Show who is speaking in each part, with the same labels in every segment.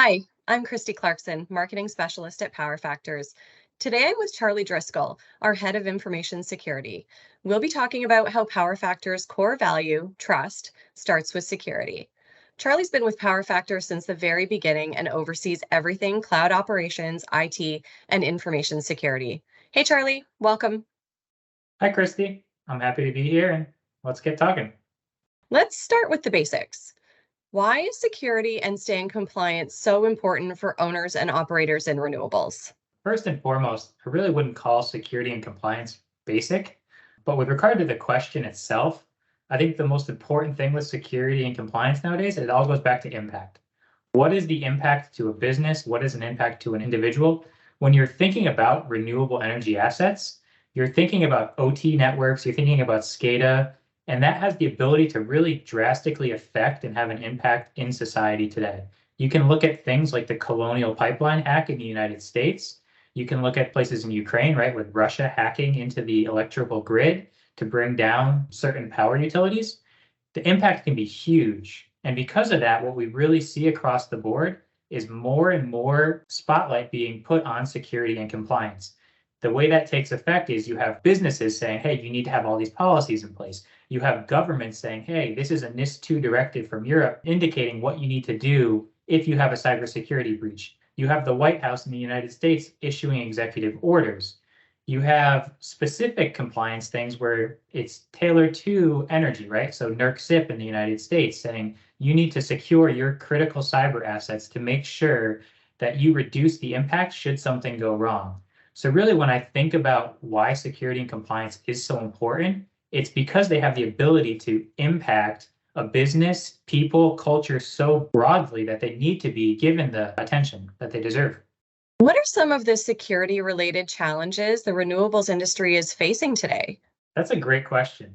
Speaker 1: Hi, I'm Christie Clarkson, Marketing Specialist at Power Factors. Today I'm with Charlie Driscoll, our Head of Information Security. We'll be talking about how Power Factors' core value, trust, starts with security. Charlie's been with Power Factors since the very beginning and oversees everything cloud operations, IT, and information security. Hey, Charlie, welcome.
Speaker 2: Hi, Christy. I'm happy to be here and let's get talking.
Speaker 1: Let's start with the basics. Why is security and staying compliant so important for owners and operators in renewables?
Speaker 2: First and foremost, I really wouldn't call security and compliance basic, but with regard to the question itself, I think the most important thing with security and compliance nowadays, it all goes back to impact. What is the impact to a business? What is an impact to an individual? When you're thinking about renewable energy assets, you're thinking about OT networks, you're thinking about SCADA, and that has the ability to really drastically affect and have an impact in society today. You can look at things like the Colonial Pipeline hack in the United States. You can look at places in Ukraine, right, with Russia hacking into the electrical grid to bring down certain power utilities. The impact can be huge. And because of that, what we really see across the board is more and more spotlight being put on security and compliance. The way that takes effect is you have businesses saying, hey, you need to have all these policies in place. You have governments saying, hey, this is a NIS2 directive from Europe indicating what you need to do if you have a cybersecurity breach. You have the White House in the United States issuing executive orders. You have specific compliance things where it's tailored to energy, right? So NERC-CIP in the United States saying you need to secure your critical cyber assets to make sure that you reduce the impact should something go wrong. So really, when I think about why security and compliance is so important, it's because they have the ability to impact a business, people, culture so broadly that they need to be given the attention that they deserve.
Speaker 1: What are some of the security related challenges the renewables industry is facing today?
Speaker 2: That's a great question.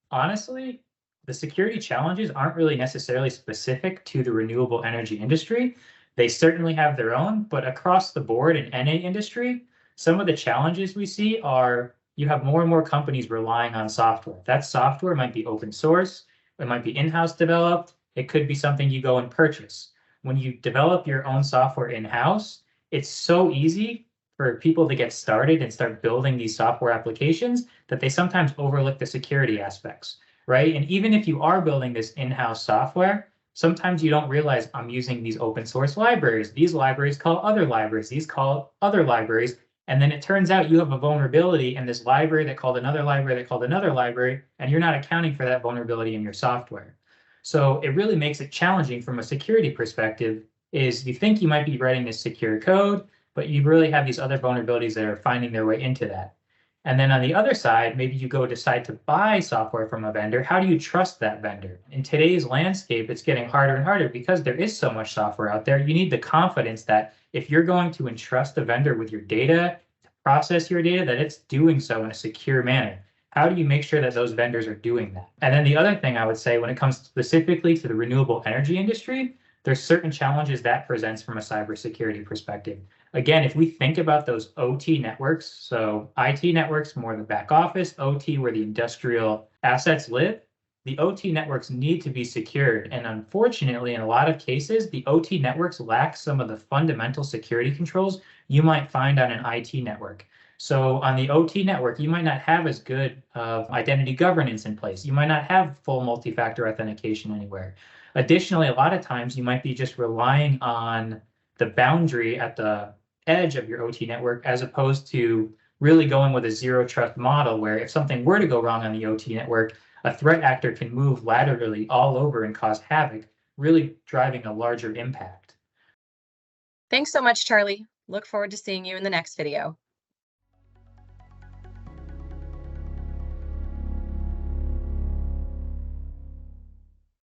Speaker 2: Honestly, the security challenges aren't really necessarily specific to the renewable energy industry. They certainly have their own, but across the board in any industry, some of the challenges we see are you have more and more companies relying on software. That software might be open source, it might be in-house developed, it could be something you go and purchase. When you develop your own software in-house, it's so easy for people to get started and start building these software applications that they sometimes overlook the security aspects, right? And even if you are building this in-house software, sometimes you don't realize I'm using these open source libraries. These libraries call other libraries. These call other libraries. And then it turns out you have a vulnerability in this library that called another library that called another library, and you're not accounting for that vulnerability in your software. So it really makes it challenging from a security perspective is you think you might be writing this secure code, but you really have these other vulnerabilities that are finding their way into that. And then on the other side, maybe you go decide to buy software from a vendor. How do you trust that vendor? In today's landscape, it's getting harder and harder because there is so much software out there. You need the confidence that if you're going to entrust a vendor with your data, to process your data, that it's doing so in a secure manner. How do you make sure that those vendors are doing that? And then the other thing I would say when it comes specifically to the renewable energy industry, there's certain challenges that presents from a cybersecurity perspective. Again, if we think about those OT networks, so IT networks, more the back office, OT where the industrial assets live, the OT networks need to be secured. And unfortunately, in a lot of cases, the OT networks lack some of the fundamental security controls you might find on an IT network. So on the OT network, you might not have as good of identity governance in place. You might not have full multi-factor authentication anywhere. Additionally, a lot of times you might be just relying on the boundary at the edge of your OT network as opposed to really going with a zero trust model where if something were to go wrong on the OT network, a threat actor can move laterally all over and cause havoc, really driving a larger impact.
Speaker 1: Thanks so much, Charlie. Look forward to seeing you in the next video.